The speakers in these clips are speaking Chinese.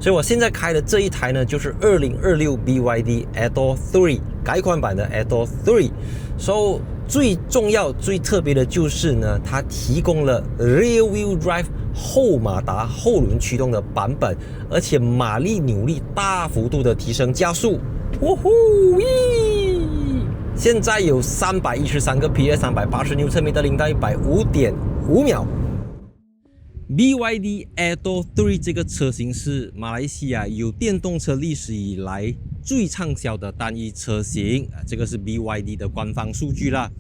所以我現在開的這一台呢，就是2026 BYD Atto 3改款版的 Atto 3。So 最重要、最特別的就是呢，它提供了 Rear Wheel Drive 後馬達後輪驅動的版本，而且馬力扭力大幅度的提升加速。嗚呼咦！現在有313個PS， 380牛車米的0到100 5.5秒。BYD Atto 3這個車型是馬來西亞有電動車歷史以來最暢銷的單一車型，這個是 BYD 的官方數據啦。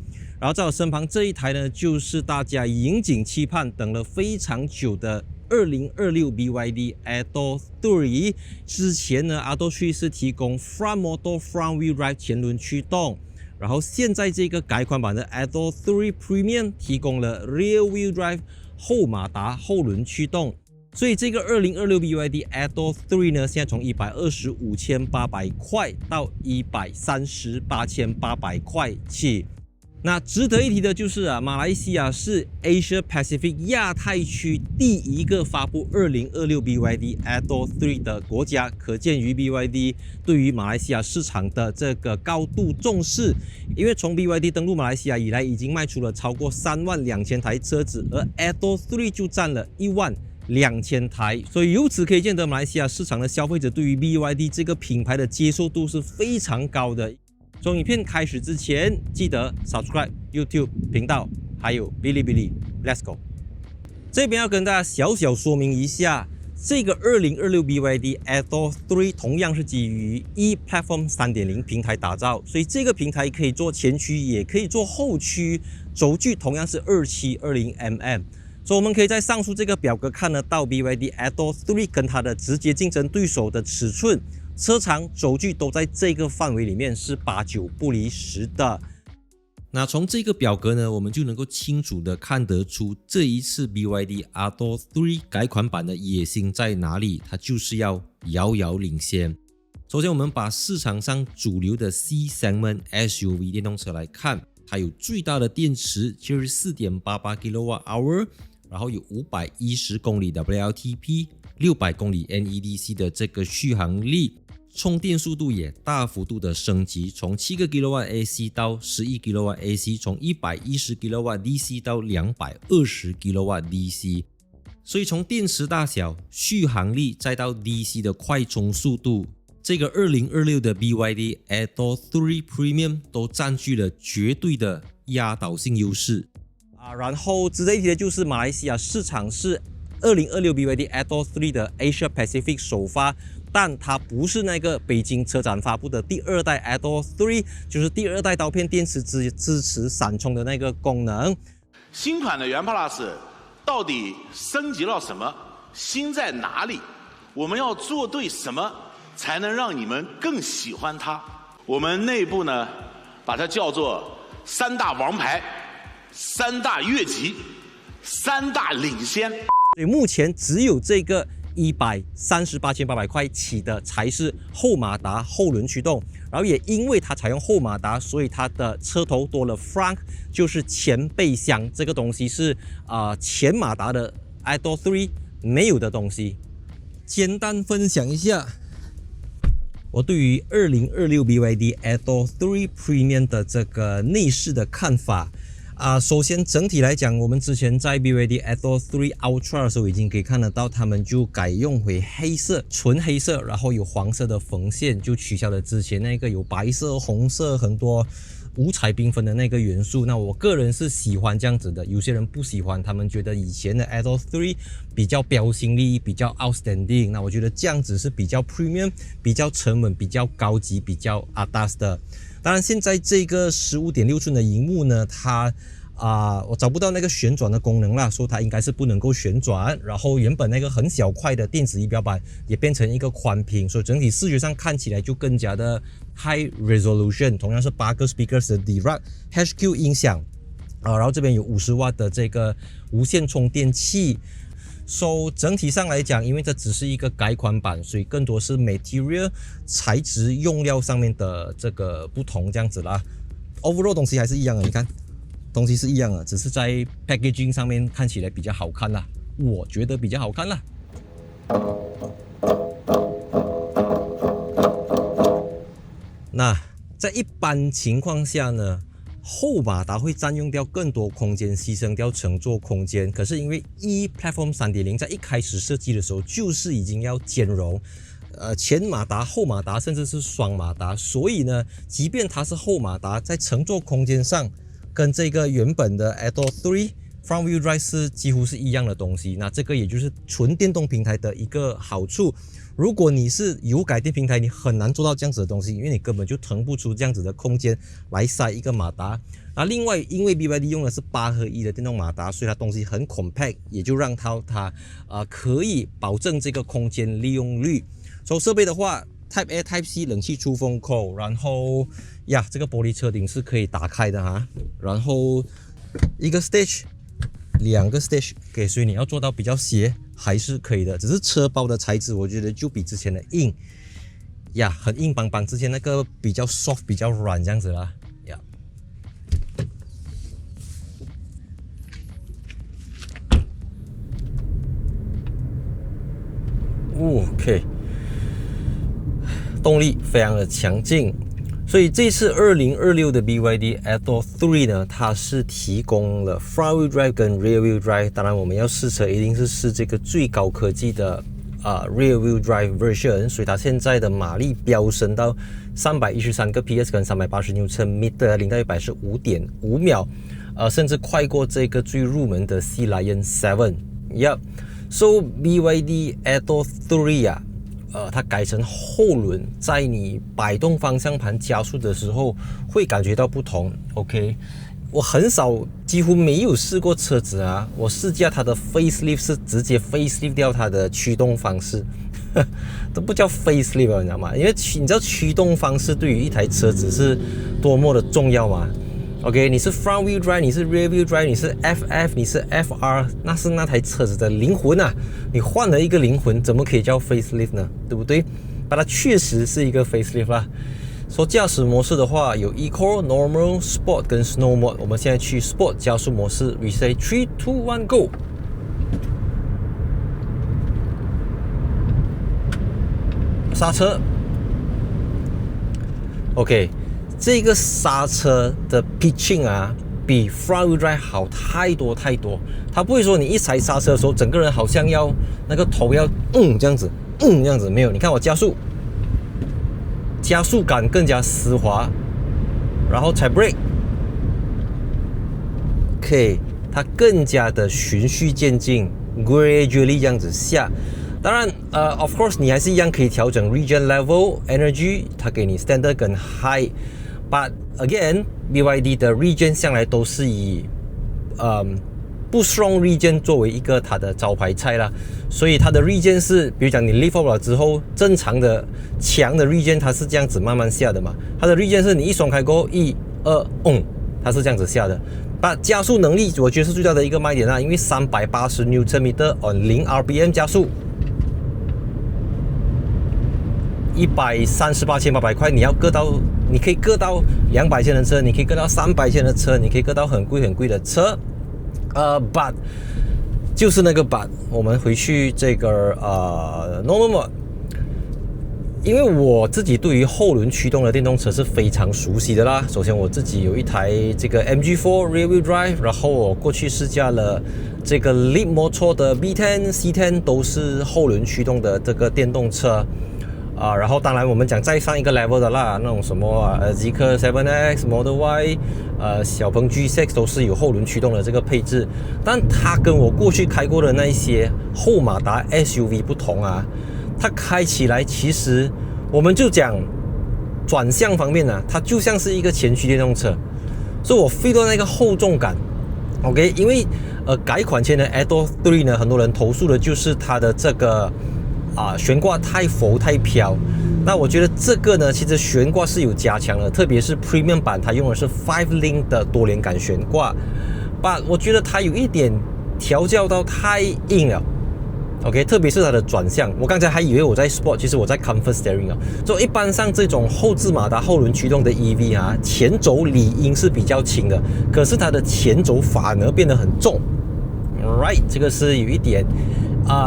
然後在我身旁這一台呢，就是大家引頸期盼、等了非常久的2026 BYD Atto 3。之前呢 ，Atto 3是提供 Front Motor Front Wheel Drive 前輪驅動，然後現在這個改款版的 Atto 3 Premium 提供了 Rear Wheel Drive 後馬達後輪驅動，所以這個2026 BYD Atto 3呢，現在從125,800塊到138,800塊起。那值得一提的就是馬來西亞是 Asia Pacific 亞太區第一個發布2026 BYD Atto 3的國家，可見於 BYD 對於馬來西亞市場的這個高度重視。因為從 BYD 登陸馬來西亞以來，已經賣出了超過32000台車子，而 Atto 3就佔了12000台，所以由此可以見得，馬來西亞市場的消費者對於 BYD 這個品牌的接受度是非常高的。從影片開始之前，記得 subscribe YouTube 頻道，還有嗶哩嗶哩 Let's go。這邊要跟大家小小說明一下，這個2026 BYD Atto 3同樣是基於 E-Platform 3.0 平台打造，所以這個平台可以做前驅，也可以做後驅，軸距同樣是2720mm。所以我們可以在上述這個表格看得到 BYD Atto 3跟它的直接競爭對手的尺寸、車長、軸距都在這個範圍裡面，是8、9不離10的。那從這個表格呢，我們就能夠清楚的看得出這一次 BYD Atto 3改款版的野心在哪裡，它就是要遙遙領先。首先我們把市場上主流的 C segment SUV 電動車來看，它有最大的電池就是 4.88 kWh， 然後有510公里 WLTP， 600公里 NEDC 的這個續航力，充電速度也大幅度的升級，從7個 kW AC 到11 kW AC， 從110 kW DC 到220 kW DC。所以從電池大小、續航力再到 DC 的快充速度，這個2026的 BYD Atto 3 Premium 都佔據了絕對的壓倒性優勢。然後值得一提的就是馬來西亞市場是2026 BYD Atto 3的 Asia Pacific 首發，但它不是那個北京車展發布的第二代 Atto 3，就是第二代刀片電池支持閃充的那個功能。新款的元 Plus 到底升級了什麼？新在哪裡？我們要做對什麼才能讓你們更喜歡它？我們內部呢，把它叫做3大王牌、3大越級、3大領先。所以目前只有這個138,800塊起的才是後馬達後輪驅動，然後也因為它採用後馬達，所以它的車頭多了 frunk， 就是前備箱，這個東西是前馬達的 Atto 3沒有的東西。簡單分享一下我對於2026 BYD Atto 3 Premium 的這個內飾的看法。首先整體來講，我們之前在 BYD Atto 3 Ultra 的時候已經可以看得到，他們就改用回黑色，純黑色，然後有黃色的縫線，就取消了之前那個有白色、紅色很多五彩繽紛的那個元素。那我個人是喜歡這樣子的，有些人不喜歡，他們覺得以前的 Atto 3比較標新立異，比較 outstanding。那我覺得這樣子是比較 premium， 比較沉穩，比較高級，比較 atas 的。當然，現在這個15.6寸的熒幕呢，它我找不到那個旋轉的功能啦，說它應該是不能夠旋轉。然後原本那個很小塊的電子儀表板也變成一個寬屏，所以整體視覺上看起來就更加的 high resolution。同樣是8個 speakers 的 Dirac HQ 音響然後這邊有50瓦的這個無線充電器。整體上來講，因為這只是一個改款版，所以更多是 material 材質用料上面的這個不同這樣子啦。Overall 東西還是一樣的，你看東西是一樣的，只是在 packaging 上面看起來比較好看啦，我覺得比較好看啦。在一般情況下呢，後馬達會佔用掉更多空間，犧牲掉乘坐空間。可是因為 E-Platform 3.0 在一開始設計的時候就是已經要兼容前馬達、後馬達，甚至是雙馬達，所以呢，即便它是後馬達，在乘坐空間上跟這個原本的 Atto 3 Front Wheel Drive 是幾乎是一樣的東西。那這個也就是純電動平台的一個好處。如果你是油改電平台，你很難做到這樣子的東西，因為你根本就騰不出這樣子的空間來塞一個馬達。那另外，因為 BYD 用的是8合1的電動馬達，所以它東西很 compact， 也就讓它可以保證這個空間利用率。所以設備的話 ，Type A、Type C 冷氣出風口，然後呀，這個玻璃車頂是可以打開的哈，然後一個 stage。2個 stage， 給所以你要做到比較斜還是可以的，只是車包的材質我覺得就比之前的硬呀，很硬邦邦，之前那個比較 soft 比較軟這樣子啦呀。OK， 动力非常的強勁。所以這次2026的 BYD Atto 3呢，它是提供了 Front Wheel Drive 跟 Rear Wheel Drive。當然，我們要試車一定是試這個最高科技的Rear Wheel Drive version。所以它現在的馬力飆升到313個 PS 跟380 Nm， 0到100是 5.5 秒，甚至快過這個最入門的 Sea Lion 7。So BYD Atto 3啊。它改成後輪，在你擺動方向盤加速的時候會感覺到不同。OK， 我很少，幾乎沒有試過車子啊，我試駕它的 facelift 是直接 facelift 掉它的驅動方式，都不叫 facelift， 你知道嗎？因為你知道驅動方式對於一台車子是多麼的重要嗎？ OK， 你是 front wheel drive， 你是 rear wheel drive， 你是 FF， 你是 FR， 那是那台車子的靈魂啊！你換了一個靈魂，怎麼可以叫 facelift 呢？對不對？但它確實是一個 facelift 啦。說駕駛模式的話，有 Eco、Normal、Sport 跟 Snow Mode。我們現在去 Sport 加速模式 ，We say 3、2、1 Go。剎車 ，OK。這個剎車的 pitching 啊，比 front wheel drive 好太多太多。它不會說你一踩剎車的時候，整個人好像要那個頭要這樣子，這樣子沒有。你看我加速，加速感更加絲滑，然後踩 brake，OK， 它更加的循序漸進 ，gradually 這樣子下。當然，of course 你還是一樣可以調整 regen level、energy， 它給你 standard 跟 high。But again, BYD 的 regen 向來都是以不 strong regen 作為一個它的招牌菜啦，所以它的 regen 是，比如講你 lift off 了之後，正常的強的 regen 它是這樣子慢慢下的嘛，它的 regen 是你一鬆開過後1、2，它是這樣子下的。But 加速能力我覺得是最大的一個賣點啦，因為380 Nm on 0 RPM 加速。138,800塊，你要各到，你可以各到200千的車，你可以各到300千的車，你可以各到很貴很貴的車。But 就是那個 but， 我們回去這個normal mode， 因為我自己對於後輪驅動的電動車是非常熟悉的啦。首先我自己有一台這個 MG4 Rear Wheel Drive， 然後我過去試駕了這個 Leapmotor 的 B10、C10 都是後輪驅動的這個電動車。然後當然我們講再上一個 level 的啦，那種什麼Zeekr 7X、Model Y、小鵬 G6 都是有後輪驅動的這個配置，但它跟我過去開過的那一些後馬達 SUV 不同啊，它開起來其實我們就講轉向方面啊，它就像是一個前驅電動車，所以我 feel 到那個厚重感。OK， 因為改款前的 Atto 3呢，很多人投訴的就是它的這個懸掛太浮太飄，那我覺得這個呢，其實懸掛是有加強的，特別是 Premium 版，它用的是 5-link 的多連桿懸掛，但我覺得它有一點調教到太硬了。OK， 特別是它的轉向，我剛才還以為我在 Sport， 其實我在 Comfort Steering 啊。所以一般上這種後置馬達後輪驅動的 EV 啊，前軸理應是比較輕的，可是它的前軸反而變得很重。Right， 這個是有一點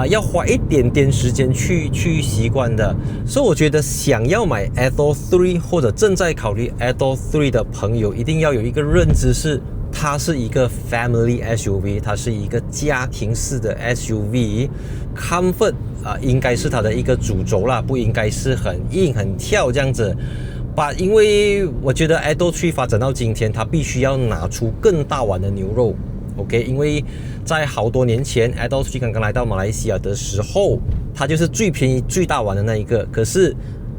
要花一點點時間去習慣的。所以我覺得想要買 Atto 3或者正在考慮 Atto 3的朋友，一定要有一個認知是，它是一個 family SUV， 它是一個家庭式的 SUV。Comfort 應該是它的一個主軸啦，不應該是很硬很跳這樣子。因為我覺得 Atto 3發展到今天，它必須要拿出更大碗的牛肉。OK， 因為在好多年前 Atto 3剛剛來到馬來西亞的時候，它就是最便宜最大碗的那一個。可是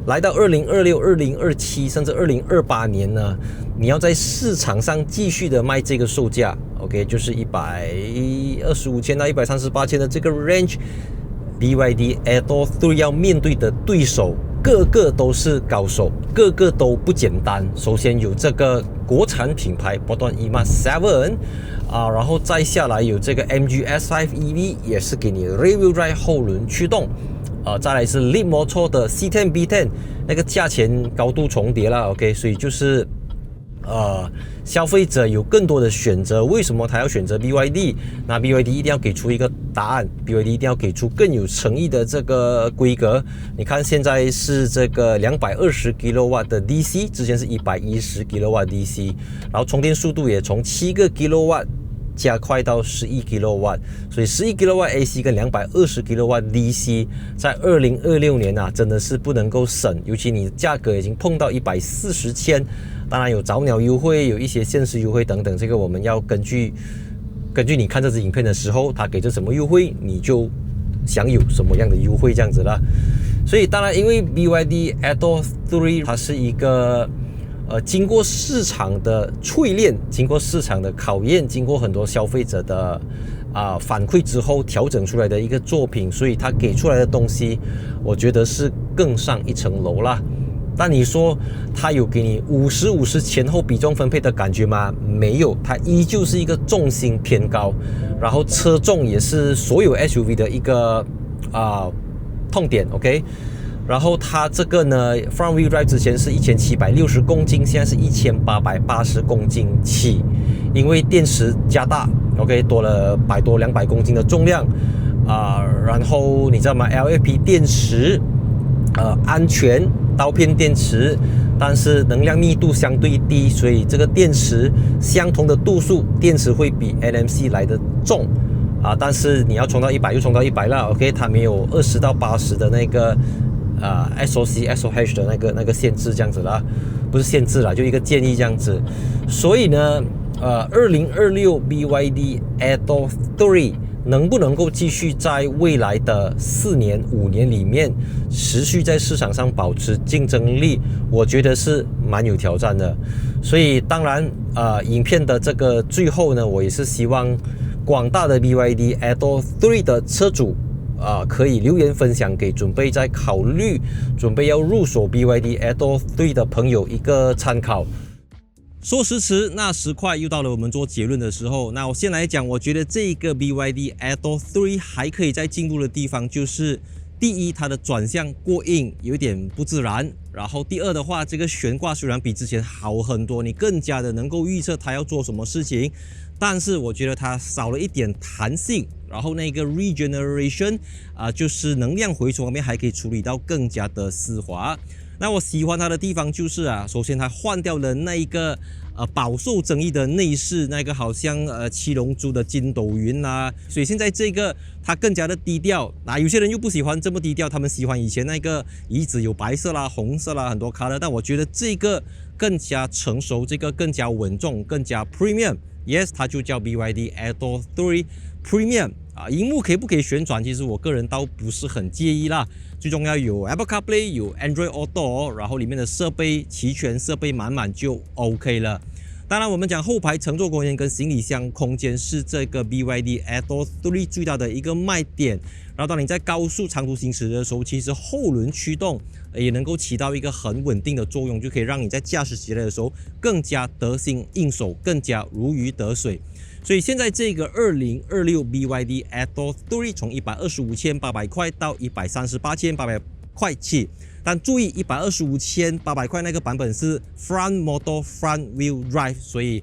來到2026、2027甚至2028年呢，你要在市場上繼續的賣這個售價 ，OK， 就是125千到138千的這個 range。BYD Atto 3要面對的對手，個個都是高手，個個都不簡單。首先有這個國產品牌 Proton EMA 7。然後再下來有這個 MG S5 EV， 也是給你 rear-wheel drive 後輪驅動。再來是 Leapmotor 的 C10 B10， 那個價錢高度重疊了 ，OK， 所以就是消費者有更多的選擇。為什麼他要選擇 BYD？ 那 BYD 一定要給出一個答案 ，BYD 一定要給出更有誠意的這個規格。你看現在是這個220 kW 的 DC， 之前是110 kW DC， 然後充電速度也從7個 kW。加快到11 kW， 所以11 kW AC 跟220 kW DC 在2026年真的是不能夠省，尤其你價格已經碰到140千，當然有早鳥優惠，有一些限時優惠等等，這個我們要根據你看這支影片的時候，它給這什麼優惠，你就享有什麼樣的優惠這樣子啦。所以當然，因為 BYD Atto 3它是一個經過市場的淬煉，經過市場的考驗，經過很多消費者的反馈之後調整出來的一個作品，所以它給出來的東西，我覺得是更上一層樓啦。但你說它有給你50-50前後比重分配的感覺嗎？沒有，它依舊是一個重心偏高，然後車重也是所有 SUV 的一個痛點 ，OK。然後它這個呢 ，Front Wheel Drive 之前是1760公斤，現在是1880公斤起，因為電池加大 ，OK， 多了100多200公斤的重量然後你知道嗎 ？LFP 電池，安全刀片電池，但是能量密度相对低，所以這個電池相同的度數，電池會比 NMC 來得重但是你要充到100就充到100了 ，OK， 它沒有20到80的那個。SOC、SOH 的那個限制這樣子啦，不是限制啦，就一個建議這樣子。所以呢，2026 BYD Atto 3能不能夠繼續在未來的4年、5年裡面持續在市場上保持競爭力，我覺得是蠻有挑戰的。所以當然，影片的這個最後呢，我也是希望廣大的 BYD Atto 3的車主。可以留言分享給準備在考慮、準備要入手 BYD Atto 3的朋友一個參考。說時遲，那時快，又到了我們做結論的時候。那我先來講，我覺得這個 BYD Atto 3還可以再進步的地方，就是第一，它的轉向過硬，有點不自然。然後第二的話，這個懸掛雖然比之前好很多，你更加的能夠預測它要做什麼事情，但是我覺得它少了一點彈性。然後那個 regeneration 就是能量回充方面還可以處理到更加的絲滑。那我喜歡它的地方就是首先它換掉了那一個飽受爭議的內飾，那個好像七龍珠的筋斗雲所以現在這個它更加的低調。有些人又不喜歡這麼低調，他們喜歡以前那個椅子有白色啦、紅色啦很多 color， 但我覺得這個更加成熟，這個更加穩重，更加 premium。Yes， 它就叫 BYD Atto 3 Premium。螢幕可不可以旋轉？其實我個人倒不是很介意啦。最重要有 Apple CarPlay， 有 Android Auto， 然後裡面的設備齊全，設備滿滿就 OK 了。當然，我們講後排乘坐空間跟行李箱空間是這個 BYD Atto 3最大的一個賣點。然後，當你在高速長途行駛的時候，其實後輪驅動也能夠起到一個很穩定的作用，就可以讓你在駕駛起來的時候更加得心應手，更加如魚得水。所以現在這個2026 BYD Atto 3從125,800塊到138,800塊起，但注意125,800塊那個版本是 Front Motor Front Wheel Drive， 所以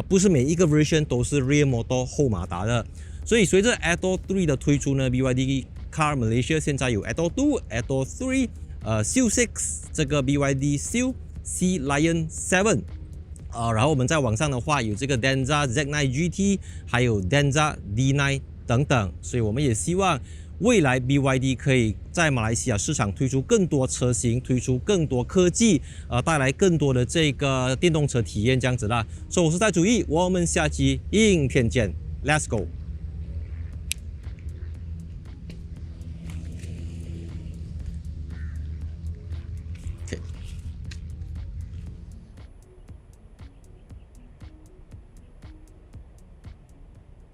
不是每一個 version 都是 Rear Motor 後馬達的。所以隨着 Atto 3的推出呢 ，BYD Car Malaysia 現在有 Atto 2、Atto 3、Seal 6這個 BYD Seal Sea Lion 7。然後我們在網上的話有這個 Denza Z9 GT， 還有 Denza D9 等等，所以我們也希望未來 BYD 可以在馬來西亞市場推出更多車型，推出更多科技，帶來更多的這個電動車體驗這樣子啦。所以我是戴主義，我們下期影片見 ，Let's go。Okay.